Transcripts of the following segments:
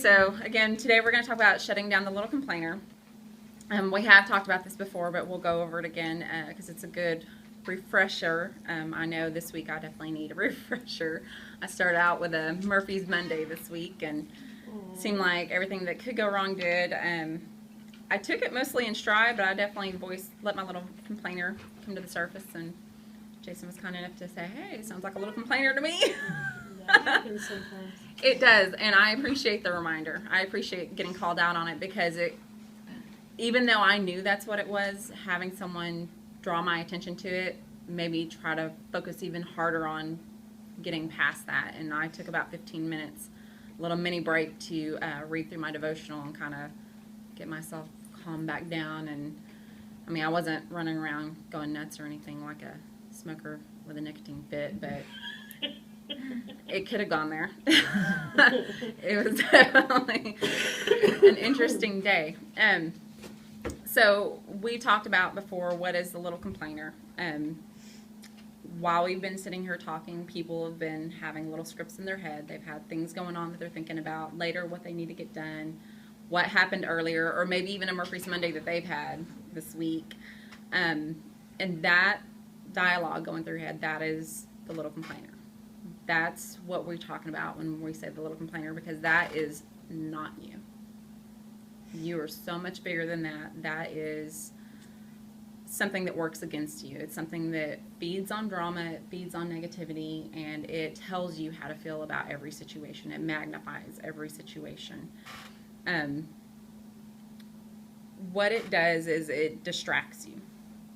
So again, today we're going to talk about shutting down the little complainer. We have talked about this before, but we'll go over it again because it's a good refresher. I know this week I definitely need a refresher. I started out with a Murphy's Monday this week and seemed like everything that could go wrong did. I took it mostly in stride, but I definitely let my little complainer come to the surface, and Jason was kind enough to say, "Hey, it sounds like a little complainer to me." That happens sometimes. It does, and I appreciate the reminder. I appreciate getting called out on it because even though I knew that's what it was, having someone draw my attention to it made me try to focus even harder on getting past that. And I took about 15 minutes, a little mini break to read through my devotional and kind of get myself calmed back down. And I mean, I wasn't running around going nuts or anything like a smoker with a nicotine fit, but it could have gone there. It was definitely an interesting day. So we talked about before, what is the little complainer? While we've been sitting here talking, people have been having little scripts in their head. They've had things going on that they're thinking about later, what they need to get done, what happened earlier, or maybe even a Murphy's Monday that they've had this week. And that dialogue going through your head, that is the little complainer. That's what we're talking about when we say the little complainer, because that is not you. You are so much bigger than that. That is something that works against you. It's something that feeds on drama, it feeds on negativity, and it tells you how to feel about every situation. It magnifies every situation. What it does is it distracts you.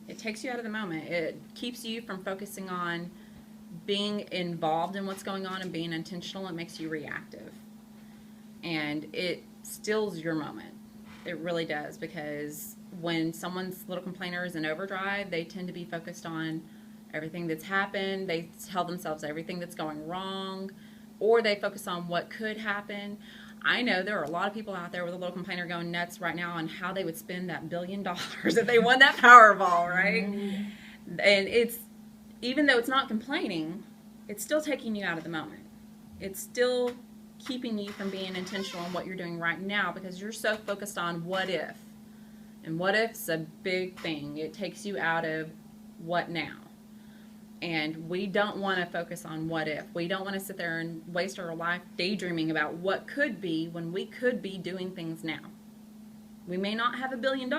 It takes you out of the moment. It keeps you from focusing on being involved in what's going on and being intentional. It makes you reactive. And it stills your moment. It really does, because when someone's little complainer is in overdrive, they tend to be focused on everything that's happened. They tell themselves everything that's going wrong, or they focus on what could happen. I know there are a lot of people out there with a little complainer going nuts right now on how they would spend that $1 billion if they won that Powerball, right? And it's, even though it's not complaining, it's still taking you out of the moment. It's still keeping you from being intentional in what you're doing right now, because you're so focused on what if. And what if's a big thing. It takes you out of what now. And we don't want to focus on what if. We don't want to sit there and waste our life daydreaming about what could be when we could be doing things now. We may not have $1 billion,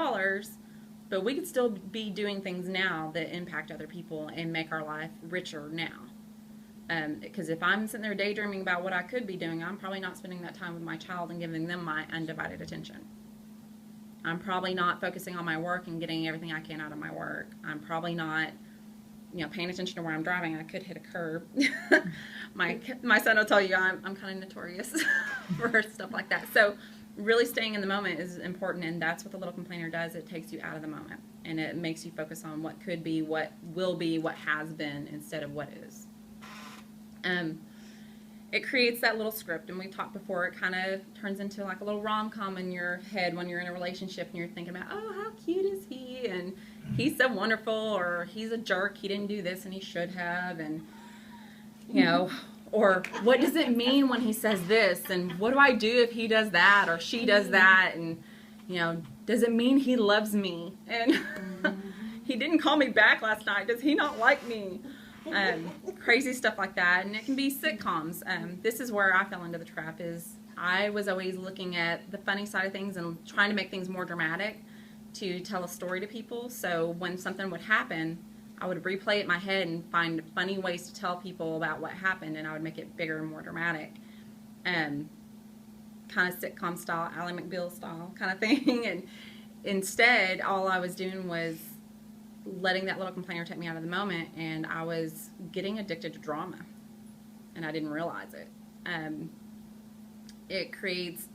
but we could still be doing things now that impact other people and make our life richer now. Because if I'm sitting there daydreaming about what I could be doing, I'm probably not spending that time with my child and giving them my undivided attention. I'm probably not focusing on my work and getting everything I can out of my work. I'm probably not, paying attention to where I'm driving. I could hit a curb. my son will tell you I'm kind of notorious for stuff like that. So really staying in the moment is important, and that's what the little complainer does. It takes you out of the moment, and it makes you focus on what could be, what will be, what has been, instead of what is. It creates that little script, and we talked before, it kind of turns into like a little rom-com in your head when you're in a relationship and you're thinking about, oh, how cute is he, and he's so wonderful, or he's a jerk, he didn't do this and he should have, and or what does it mean when he says this, and what do I do if he does that or she does that, and does it mean he loves me, and he didn't call me back last night, does he not like me? Crazy stuff like that. And it can be sitcoms. This is where I fell into the trap. Is I was always looking at the funny side of things and trying to make things more dramatic to tell a story to people. So when something would happen, I would replay it in my head and find funny ways to tell people about what happened, and I would make it bigger and more dramatic. Kind of sitcom style, Ally McBeal style kind of thing. And instead, all I was doing was letting that little complainer take me out of the moment, and I was getting addicted to drama, and I didn't realize it. It creates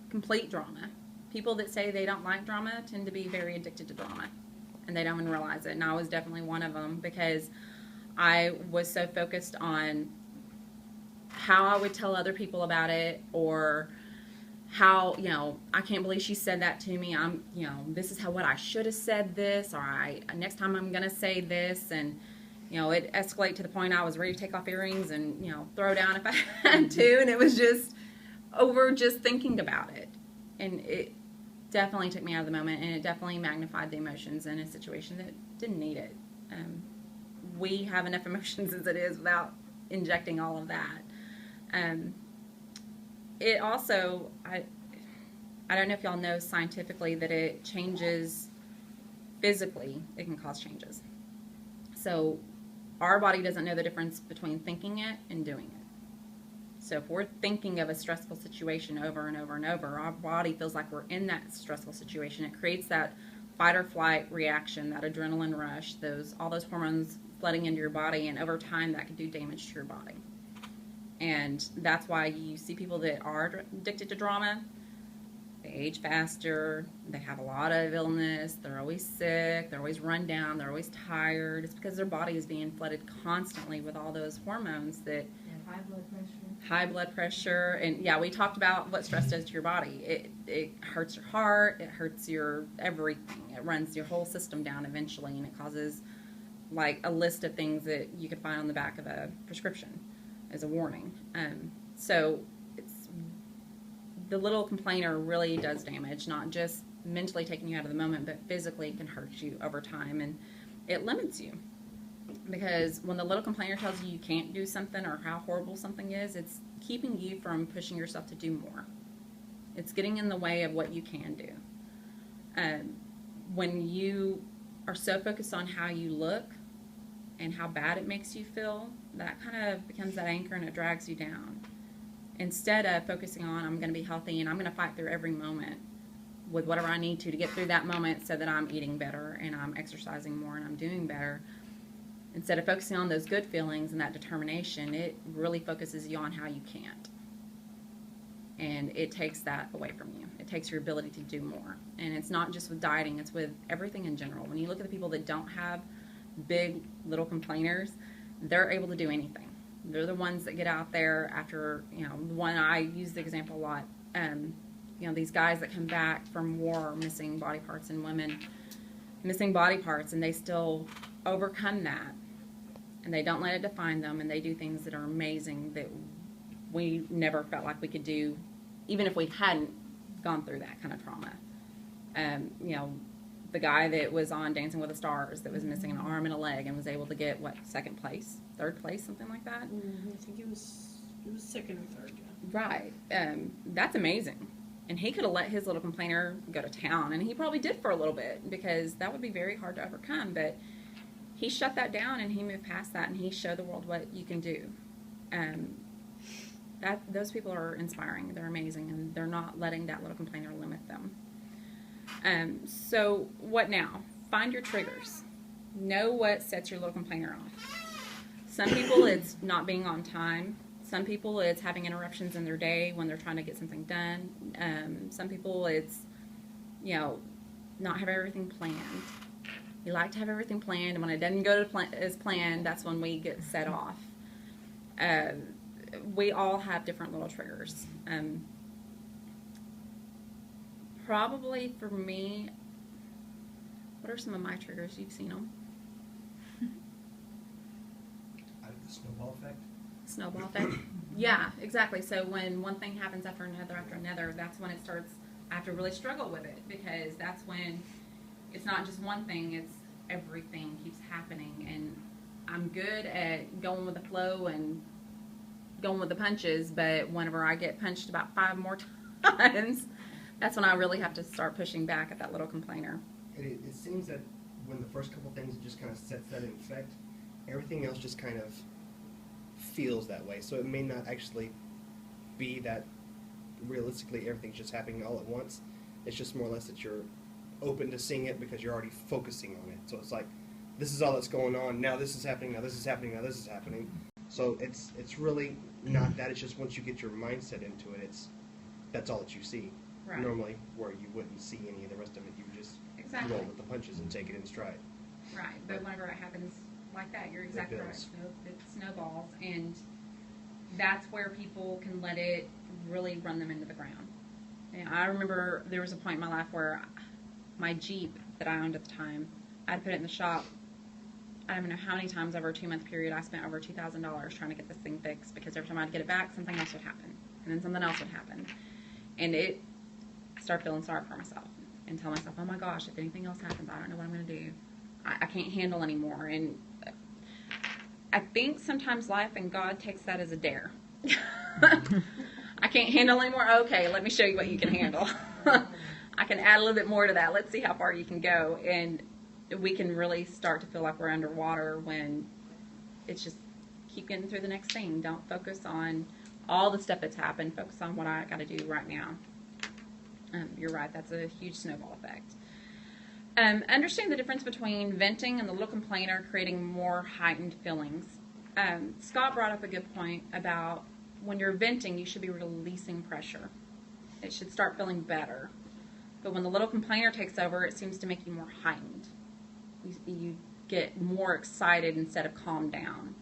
complete drama. People that say they don't like drama tend to be very addicted to drama, and they don't even realize it, and I was definitely one of them, because I was so focused on how I would tell other people about it, or how, I can't believe she said that to me. This is what I should have said this, or next time I'm going to say this. And, it escalated to the point I was ready to take off earrings and, throw down if I had to. And it was just over just thinking about it. And it definitely took me out of the moment, and it definitely magnified the emotions in a situation that didn't need it. We have enough emotions as it is without injecting all of that. It also, I don't know if y'all know scientifically that it changes physically, it can cause changes. So our body doesn't know the difference between thinking it and doing it. So if we're thinking of a stressful situation over and over and over, our body feels like we're in that stressful situation. It creates that fight or flight reaction, that adrenaline rush, all those hormones flooding into your body, and over time that can do damage to your body. And that's why you see people that are addicted to drama, they age faster, they have a lot of illness, they're always sick, they're always run down, they're always tired. It's because their body is being flooded constantly with all those hormones that high blood pressure. And yeah, we talked about what stress does to your body. It hurts your heart, it hurts your everything. It runs your whole system down eventually, and it causes like a list of things that you could find on the back of a prescription as a warning. So the little complainer really does damage, not just mentally taking you out of the moment, but physically it can hurt you over time, and it limits you. Because when the little complainer tells you you can't do something or how horrible something is, it's keeping you from pushing yourself to do more. It's getting in the way of what you can do. When you are so focused on how you look and how bad it makes you feel, that kind of becomes that anchor and it drags you down. Instead of focusing on, I'm going to be healthy and I'm going to fight through every moment with whatever I need to get through that moment so that I'm eating better and I'm exercising more and I'm doing better. Instead of focusing on those good feelings and that determination, it really focuses you on how you can't. And it takes that away from you. It takes your ability to do more. And it's not just with dieting, it's with everything in general. When you look at the people that don't have big little complainers, they're able to do anything. They're the ones that get out there after, the one I use the example a lot, these guys that come back from war missing body parts, and women missing body parts, and they still overcome that. And they don't let it define them, and they do things that are amazing that we never felt like we could do, even if we hadn't gone through that kind of trauma. The guy that was on Dancing with the Stars that was missing an arm and a leg and was able to get, second place, third place, something like that? I think it was second or third, yeah. Right. That's amazing. And he could have let his little complainer go to town, and he probably did for a little bit, because that would be very hard to overcome, but he shut that down and he moved past that, and he showed the world what you can do. Those people are inspiring. They're amazing, and they're not letting that little complainer limit them. So what now? Find your triggers. Know what sets your little complainer off. Some people it's not being on time. Some people it's having interruptions in their day when they're trying to get something done. Some people it's, not having everything planned. We like to have everything planned, and when it doesn't go as planned, that's when we get set off. We all have different little triggers. Probably for me, what are some of my triggers? You've seen them. The snowball effect? Snowball effect? Yeah, exactly. So when one thing happens after another, that's when it starts, I have to really struggle with it, because that's when it's not just one thing, it's everything keeps happening. And I'm good at going with the flow and going with the punches, but whenever I get punched about 5 more times, that's when I really have to start pushing back at that little complainer. It seems that when the first couple things just kind of sets that in effect, everything else just kind of feels that way. So it may not actually be that realistically everything's just happening all at once. It's just more or less that you're open to seeing it because you're already focusing on it. So it's like, this is all that's going on. Now this is happening. Now this is happening. Now this is happening. So it's really not that. It's just once you get your mindset into it, that's all that you see. Right. Normally, where you wouldn't see any of the rest of it, you would just Exactly. roll with the punches and take it in stride. Right, but whenever it happens like that, you're exactly right. builds. It snowballs, and that's where people can let it really run them into the ground. And I remember there was a point in my life where my Jeep that I owned at the time, I'd put it in the shop. I don't know how many times over a 2-month period I spent over $2,000 trying to get this thing fixed, because every time I'd get it back, something else would happen. and then something else would happen. And I start feeling sorry for myself and tell myself, oh my gosh, if anything else happens, I don't know what I'm going to do. I can't handle anymore. And I think sometimes life and God takes that as a dare. I can't handle anymore. Okay, let me show you what you can handle. I can add a little bit more to that. Let's see how far you can go. And we can really start to feel like we're underwater when it's just keep getting through the next thing. Don't focus on all the stuff that's happened. Focus on what I got to do right now. You're right. That's a huge snowball effect. Understand the difference between venting and the little complainer creating more heightened feelings. Scott brought up a good point about when you're venting, you should be releasing pressure. It should start feeling better. But when the little complainer takes over, it seems to make you more heightened. You get more excited instead of calm down.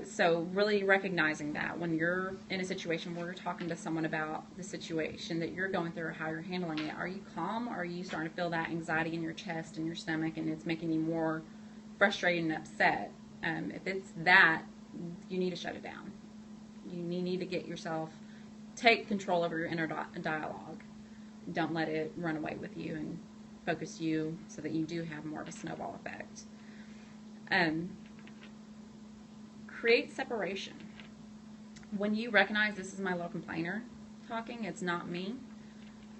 So really recognizing that when you're in a situation where you're talking to someone about the situation that you're going through or how you're handling it, are you calm or are you starting to feel that anxiety in your chest and your stomach and it's making you more frustrated and upset? If it's that, you need to shut it down. You need to get yourself, take control over your inner dialogue. Don't let it run away with you and focus you so that you do have more of a snowball effect. Create separation. When you recognize this is my low complainer talking, it's not me,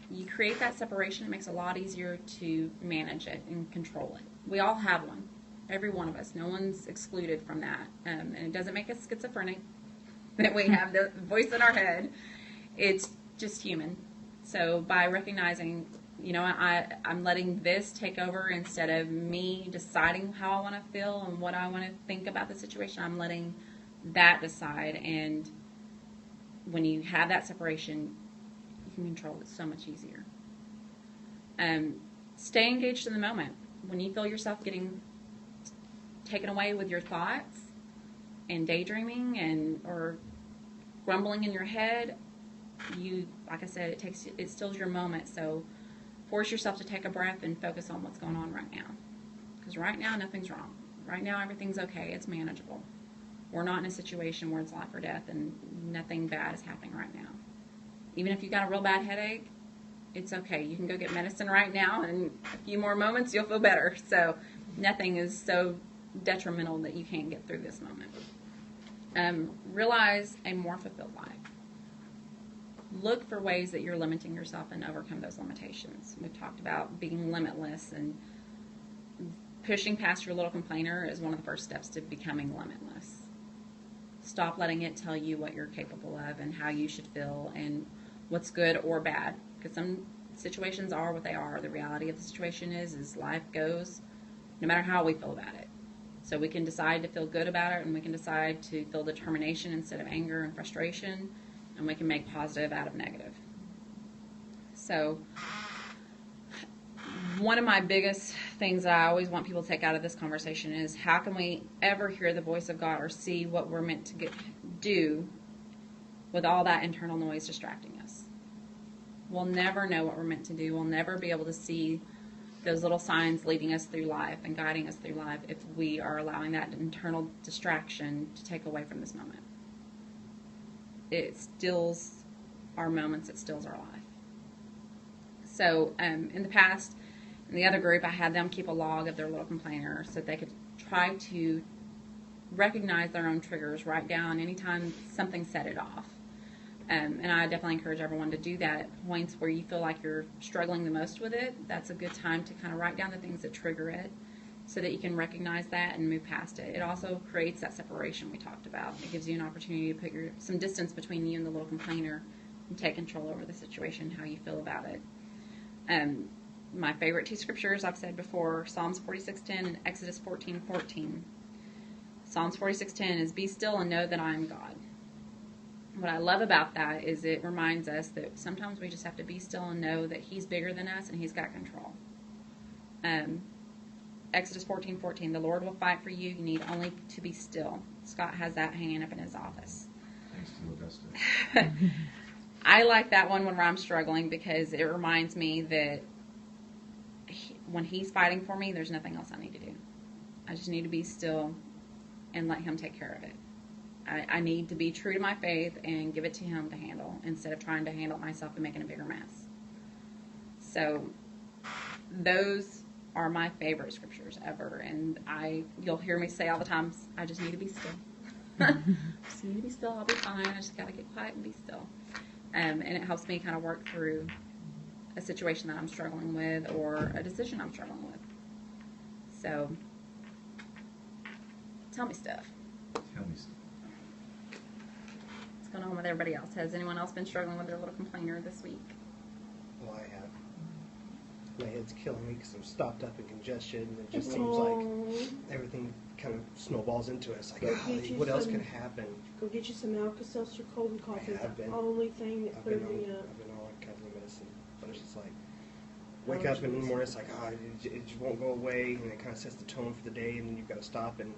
you create that separation. It makes it a lot easier to manage it and control it. We all have one. Every one of us. No one's excluded from that. And it doesn't make us schizophrenic that we have the voice in our head. It's just human. So by recognizing, I'm letting this take over instead of me deciding how I want to feel and what I want to think about the situation, I'm letting that decide. And when you have that separation, you can control it so much easier. Stay engaged in the moment. When you feel yourself getting taken away with your thoughts and daydreaming or grumbling in your head, like I said, it stills your moment. So force yourself to take a breath and focus on what's going on right now. Because right now, nothing's wrong. Right now, everything's okay. It's manageable. We're not in a situation where it's life or death and nothing bad is happening right now. Even if you've got a real bad headache, it's okay. You can go get medicine right now, and in a few more moments, you'll feel better. So nothing is so detrimental that you can't get through this moment. Realize a more fulfilled life. Look for ways that you're limiting yourself and overcome those limitations. We've talked about being limitless, and pushing past your little complainer is one of the first steps to becoming limitless. Stop letting it tell you what you're capable of and how you should feel and what's good or bad. Because some situations are what they are. The reality of the situation is life goes no matter how we feel about it. So we can decide to feel good about it, and we can decide to feel determination instead of anger and frustration, and we can make positive out of negative. So one of my biggest things that I always want people to take out of this conversation is, how can we ever hear the voice of God or see what we're meant to do with all that internal noise distracting us? We'll never know what we're meant to do. We'll never be able to see those little signs leading us through life and guiding us through life if we are allowing that internal distraction to take away from this moment. It stills our moments. It stills our life. So in the past, in the other group, I had them keep a log of their little complainer so that they could try to recognize their own triggers, write down anytime something set it off. And I definitely encourage everyone to do that at points where you feel like you're struggling the most with it. That's a good time to kind of write down the things that trigger it so that you can recognize that and move past it. It also creates that separation we talked about. It gives you an opportunity to put some distance between you and the little complainer and take control over the situation, how you feel about it. My favorite two scriptures I've said before, Psalms 46:10 and Exodus 14:14. Psalms 46:10 is, "Be still and know that I am God." What I love about that is it reminds us that sometimes we just have to be still and know that He's bigger than us and He's got control. Exodus 14:14, "The Lord will fight for you. You need only to be still." Scott has that hanging up in his office. Thanks to Augusta. I like that one when I'm struggling because it reminds me that when He's fighting for me, there's nothing else I need to do. I just need to be still and let Him take care of it. I need to be true to my faith and give it to him to handle instead of trying to handle it myself and making a bigger mess. So those are my favorite scriptures ever. And you'll hear me say all the time, I just need to be still. Just need to be still. I'll be fine. I just got to get quiet and be still. And it helps me kind of work through a situation that I'm struggling with or a decision I'm struggling with. So tell me stuff. Tell me something. What's going on with everybody else? Has anyone else been struggling with their little complainer this week? Well, I have. My head's killing me because I'm stopped up in congestion, and it just seems like everything kind of snowballs into it. It's like, Go golly, get you what else some- could happen? Go get you some Alka-Seltzer cold and cough. I It's have the been. only thing that I've clears been on, me up. I've been on all kinds of medicine, but it's just like, wake up in the morning, it's like, it just won't go away, and it kind of sets the tone for the day, and then you've got to stop and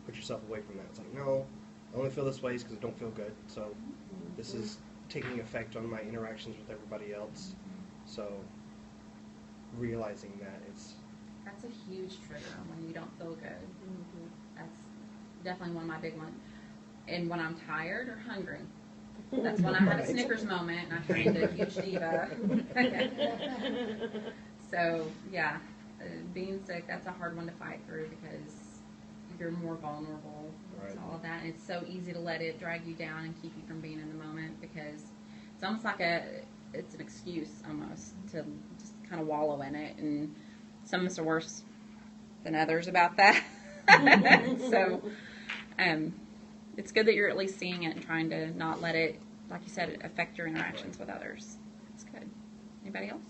put yourself away from that. It's like, no, I only feel this way because I don't feel good, so this is taking effect on my interactions with everybody else. So realizing that That's a huge trigger when you don't feel good. Mhm. That's definitely one of my big ones. And when I'm tired or hungry, that's when I have a Right. Snickers moment and I turn into a huge diva. So, yeah, being sick, that's a hard one to fight through because you're more vulnerable to Right. all of that. And it's so easy to let it drag you down and keep you from being in the moment because it's almost like it's an excuse almost to just kind of wallow in it. And some of us are worse than others about that. So, it's good that you're at least seeing it and trying to not let it, like you said, affect your interactions with others. It's good. Anybody else?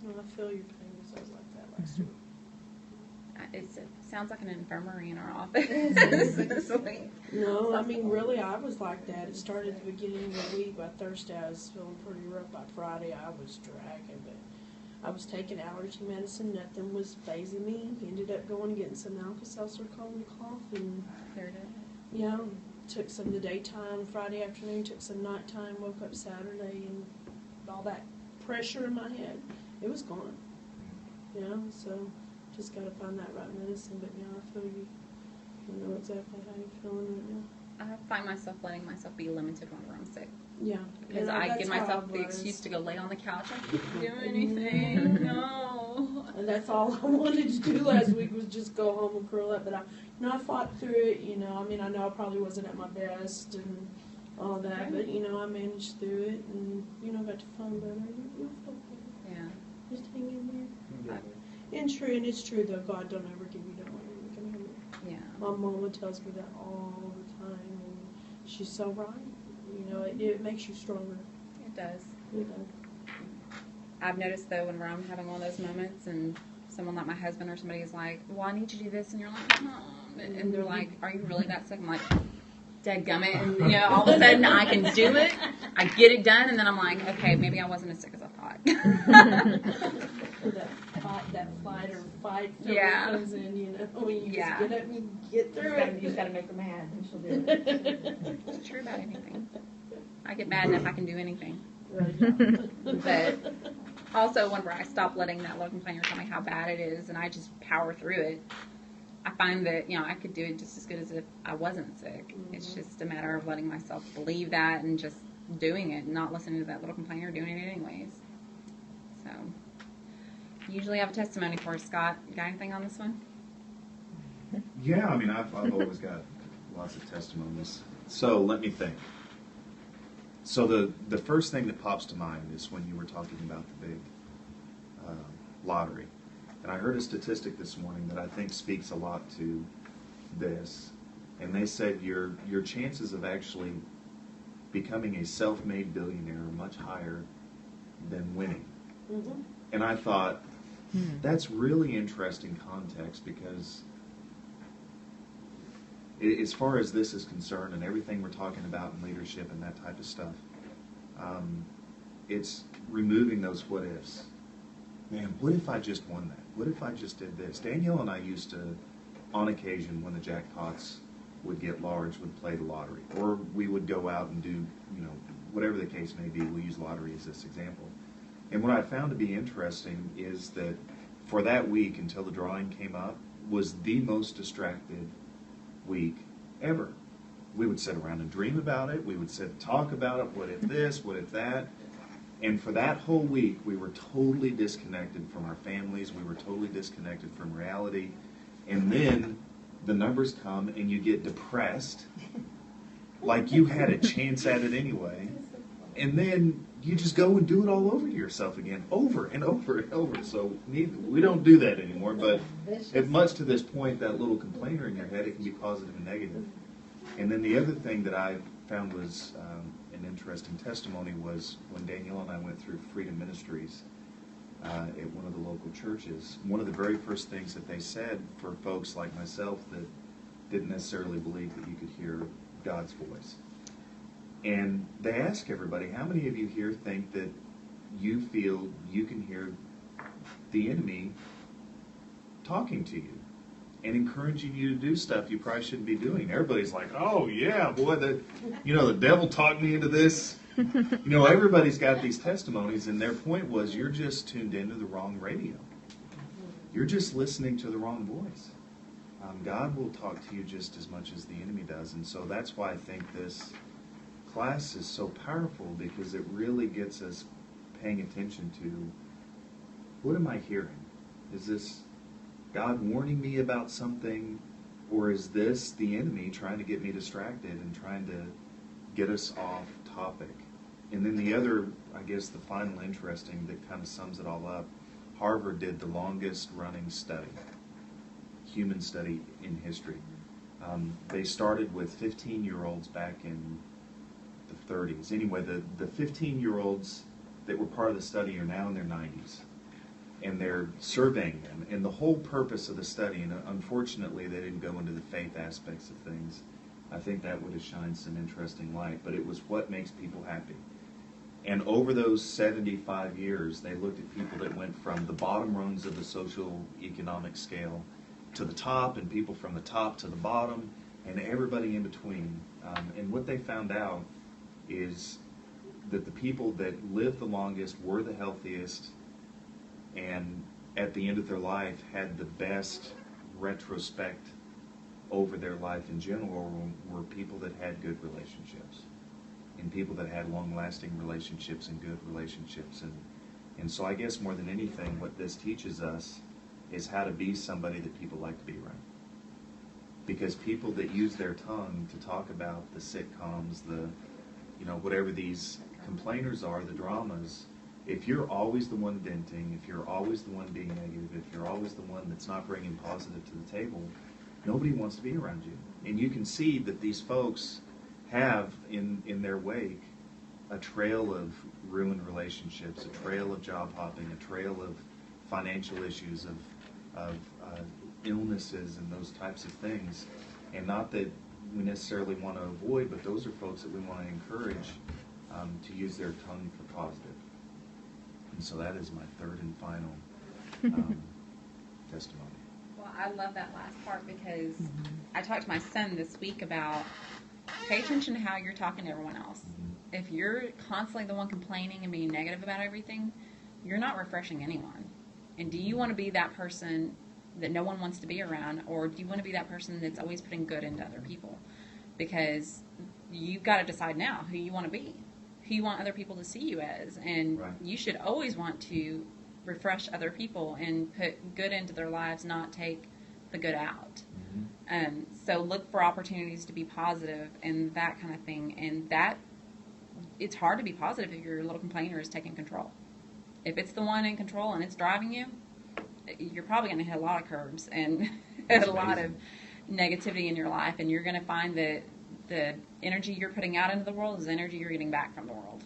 Well, I feel your pain. It sounds like that last week. It sounds like an infirmary in our office. This week. No, I mean, really, I was like that. It started at the beginning of the week. By Thursday, I was feeling pretty rough. By Friday, I was dragging, but I was taking allergy medicine. Nothing was phasing me. Ended up going and getting some Alka-Seltzer cold and cough, and Cleared it. yeah, took some the daytime Friday afternoon, took some nighttime, woke up Saturday, and all that pressure in my head, it was gone. You know, so just got to find that right medicine. But yeah, I feel you. I know exactly how you're feeling right now. I find myself letting myself be limited whenever I'm sick. Yeah. Because Yeah, I that's give how myself I the was. excuse to go lay on the couch. I can't do anything. No. And that's all I wanted to do last week was just go home and curl up. But I fought through it. You know, I mean, I know I probably wasn't at my best and all that, but you know, I managed through it and you know, got to feel better. You'll feel better. Yeah. Just hang in there. Yeah. And it's true though. God don't ever give you that one. You can have it. Yeah. My mama tells me that all the time, and she's so right. You know, it makes you stronger. It does. You know. I've noticed though whenever I'm having one of those moments and someone like my husband or somebody is like, well, I need you to do this, and you're like, and they're like, are you really that sick? I'm like, dadgummit, and you know, all of a sudden I can do it, I get it done, and then I'm like, okay, maybe I wasn't as sick as I thought. that flight or fight Yeah. comes in, you know, when you Yeah. just get up and you get through You it. just gotta make her mad, and she'll do it. It's true about anything. I get mad enough I can do anything. Right. But also, whenever I stop letting that little complainer tell me how bad it is and I just power through it, I find that, you know, I could do it just as good as if I wasn't sick. It's just a matter of letting myself believe that and just doing it and not listening to that little complainer, doing it anyways. So, usually have a testimony for us, Scott. You got anything on this one? Yeah, I mean, I've always got lots of testimonies. So let me think. So the first thing that pops to mind is when you were talking about the big lottery. And I heard a statistic this morning that I think speaks a lot to this. And they said your chances of actually becoming a self-made billionaire are much higher than winning. Mhm. And I thought, that's really interesting context because as far as this is concerned and everything we're talking about in leadership and that type of stuff, it's removing those what ifs. Man, what if I just won that? What if I just did this? Danielle and I used to, on occasion when the jackpots would get large, would play the lottery. Or we would go out and do, you know, whatever the case may be. We'll use lottery as this example. And what I found to be interesting is that for that week until the drawing came up was the most distracted week ever. We would sit around and dream about it. We would sit and talk about it. What if this? What if that? And for that whole week, we were totally disconnected from our families. We were totally disconnected from reality. And then the numbers come and you get depressed, like you had a chance at it anyway. And then you just go and do it all over to yourself again, over and over and over. So we don't do that anymore. But at much to this point, that little complainer in your head, it can be positive and negative. And then the other thing that I found was an interesting testimony was when Danielle and I went through Freedom Ministries at one of the local churches. One of the very first things that they said for folks like myself that didn't necessarily believe that you could hear God's voice. And they ask everybody, how many of you here think that you feel you can hear the enemy talking to you and encouraging you to do stuff you probably shouldn't be doing? Everybody's like, oh yeah, boy, the devil talked me into this. Everybody's got these testimonies, and their point was, you're just tuned into the wrong radio. You're just listening to the wrong voice. God will talk to you just as much as the enemy does, and so that's why I think this class is so powerful, because it really gets us paying attention to, what am I hearing? Is this God warning me about something, or is this the enemy trying to get me distracted and trying to get us off topic? And then the other, I guess the final interesting that kind of sums it all up, Harvard did the longest running study, human study in history. They started with 15-year-olds back in the 30s. Anyway, the 15-year-olds that were part of the study are now in their 90s. And they're surveying them. And the whole purpose of the study, and unfortunately they didn't go into the faith aspects of things. I think that would have shined some interesting light. But it was what makes people happy. And over those 75 years, they looked at people that went from the bottom rungs of the social economic scale to the top, and people from the top to the bottom, and everybody in between. And what they found out is that the people that lived the longest were the healthiest, and at the end of their life had the best retrospect over their life in general were people that had good relationships, and people that had long-lasting relationships and good relationships. And so I guess more than anything, what this teaches us is how to be somebody that people like to be around. Because people that use their tongue to talk about the sitcoms, whatever these complainers are, the dramas, if you're always the one venting, if you're always the one being negative, if you're always the one that's not bringing positive to the table, nobody wants to be around you. And you can see that these folks have in their wake a trail of ruined relationships, a trail of job hopping, a trail of financial issues, of illnesses and those types of things. And not that we necessarily want to avoid, but those are folks that we want to encourage to use their tongue for positive. And so that is my third and final testimony. Well, I love that last part because I talked to my son this week about pay attention to how you're talking to everyone else. If you're constantly the one complaining and being negative about everything, you're not refreshing anyone. And do you want to be that person that no one wants to be around, or do you want to be that person that's always putting good into other people? Because you've got to decide now who you want to be, who you want other people to see you as. And Right. You should always want to refresh other people and put good into their lives, not take the good out. So look for opportunities to be positive and that kind of thing. And that, it's hard to be positive if your little complainer is taking control. If it's the one in control and it's driving you, you're probably going to hit a lot of curbs and a lot of negativity in your life. And you're going to find that the energy you're putting out into the world is the energy you're getting back from the world.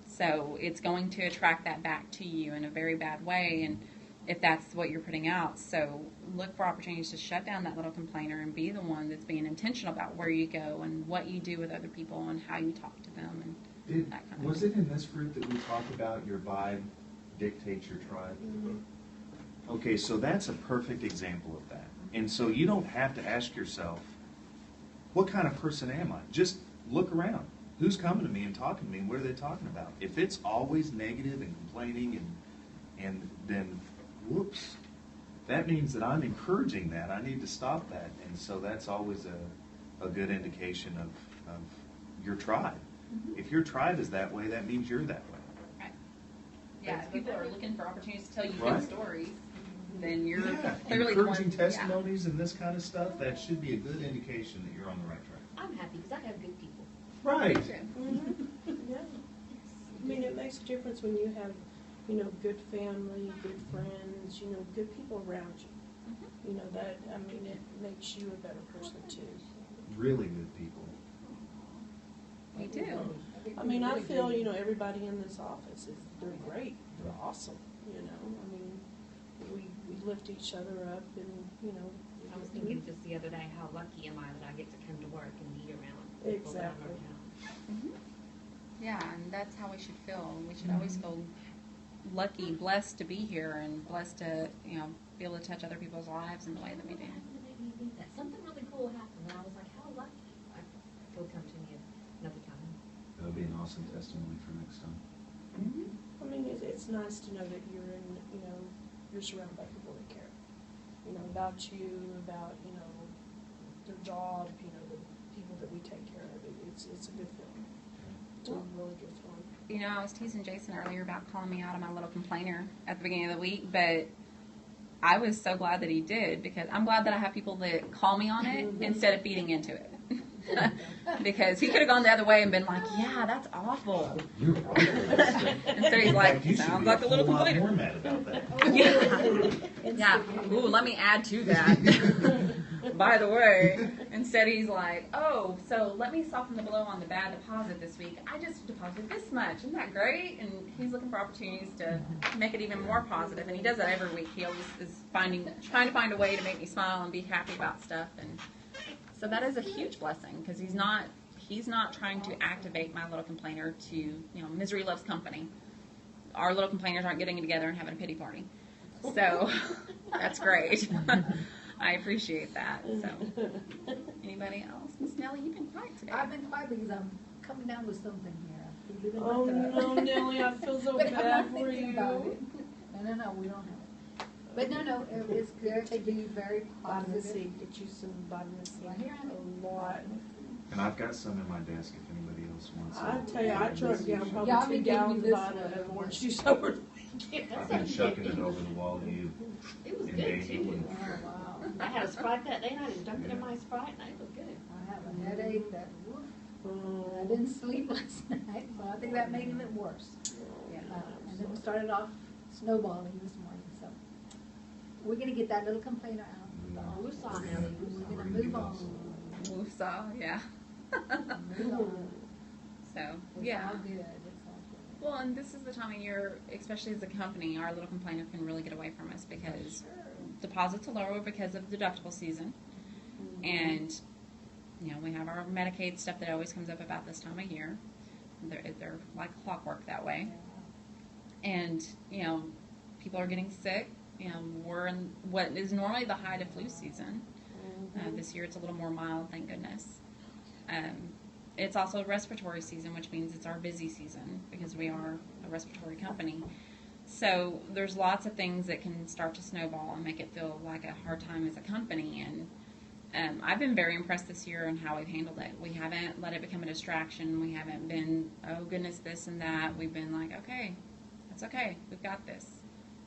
So it's going to attract that back to you in a very bad way. And if that's what you're putting out. So look for opportunities to shut down that little complainer and be the one that's being intentional about where you go and what you do with other people and how you talk to them and that kind of Was thing. it in this group that we talked about your vibe dictates your tribe? Okay, so that's a perfect example of that. And so you don't have to ask yourself, what kind of person am I? Just look around. Who's coming to me and talking to me, and what are they talking about? If it's always negative and complaining and then, whoops, that means that I'm encouraging that. I need to stop that. And so that's always a good indication of your tribe. If your tribe is that way, that means you're that way. Right. Yeah, if people are looking for opportunities to tell you Right. good stories, then you're Yeah, clearly the one. encouraging Yeah. testimonies and this kind of stuff, that should be a good indication that you're on the right track. I'm happy because I have good people. Right. Yeah. I mean, it makes a difference when you have, good family, good friends, good people around you. That, it makes you a better person too. Really good people. Me too. I feel, everybody in this office they're great. They're awesome, we lift each other up and, I was thinking just the other day, how lucky am I that I get to come to work and be around people that I Exactly. know. Yeah, and that's how we should feel. We should always feel lucky, blessed to be here, and blessed to, be able to touch other people's lives in the way that we do. That something really cool happened, and I was like, how lucky. It'll come to me another time. That would be an awesome testimony for next time. It's nice to know that you're in, you're surrounded by people that care, about you, about, their job, the people that we take care of. It's a good feeling. It's a really good feeling. I was teasing Jason earlier about calling me out on my little complainer at the beginning of the week, but I was so glad that he did, because I'm glad that I have people that call me on it instead of feeding into it. Because he could have gone the other way and been like, yeah, that's awful. You're right. And so he's like, sounds like a little More complainer. mad about that. Yeah. Ooh, let me add to that. By the way, instead he's like, oh, so let me soften the blow on the bad deposit this week. I just deposited this much. Isn't that great? And he's looking for opportunities to make it even more positive. And he does that every week. He always is trying to find a way to make me smile and be happy about stuff. And so that is a huge blessing, because he's not trying to activate my little complainer to, misery loves company. Our little complainers aren't getting together and having a pity party. So that's great. I appreciate that. So, anybody else? Miss Nellie, you've been quiet today. I've been quiet because I'm coming down with something here. You've been Oh looking no, up. Nellie, I feel so But I'm bad not for thinking about you. it. No, we don't have it. But no, it's good to be very Vitamin positive. C, get you some vitamin C. Right here, I'm A lot. And I've got some in my desk if anybody else wants I it. tell you, I drank down probably Yeah, I 2 mean, gallons give of me this vitamin one. orange juice over the weekend. I've been chucking it over the wall to you It was and good Daniel too. and Oh, wow. I had a Sprite that day and I just dumped it in my Sprite and it was good. I have a headache that, woof, I Oh, didn't sleep last night, so I think that made it worse. yeah. And then we started off snowballing this morning, so. We're gonna get that little complainer out. We saw Nellie. We're gonna move on. Woofsaw, yeah. Move on. So, It's yeah. all good, it's all good. Well, and this is the time of year, especially as a company, our little complainer can really get away from us, because deposits are lower because of deductible season. And, we have our Medicaid stuff that always comes up about this time of year. They're like clockwork that way. And, people are getting sick. We're in what is normally the height of flu season. This year it's a little more mild, thank goodness. It's also respiratory season, which means it's our busy season, because we are a respiratory company. So there's lots of things that can start to snowball and make it feel like a hard time as a company. And I've been very impressed this year on how we've handled it. We haven't let it become a distraction. We haven't been, oh goodness, this and that. We've been like, okay, that's okay. We've got this.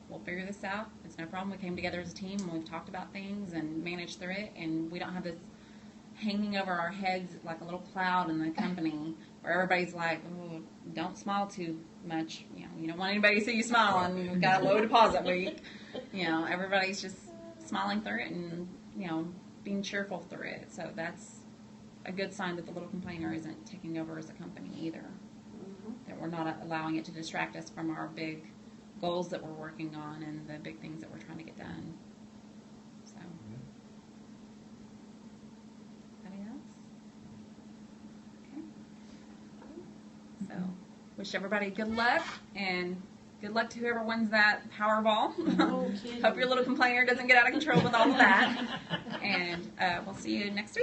We'll figure this out. It's no problem. We came together as a team and we've talked about things and managed through it. And we don't have this hanging over our heads like a little cloud in the company where everybody's like, oh, don't smile too much. You don't want anybody to see you smiling. We've got a low deposit week. Everybody's just smiling through it and, being cheerful through it. So that's a good sign that the little complainer isn't taking over as a company either. That we're not allowing it to distract us from our big goals that we're working on and the big things that we're trying to get done. So, anybody else? Okay. So, wish everybody good luck, and good luck to whoever wins that Powerball. No kidding. Hope your little complainer doesn't get out of control with all of that. And we'll see you next week.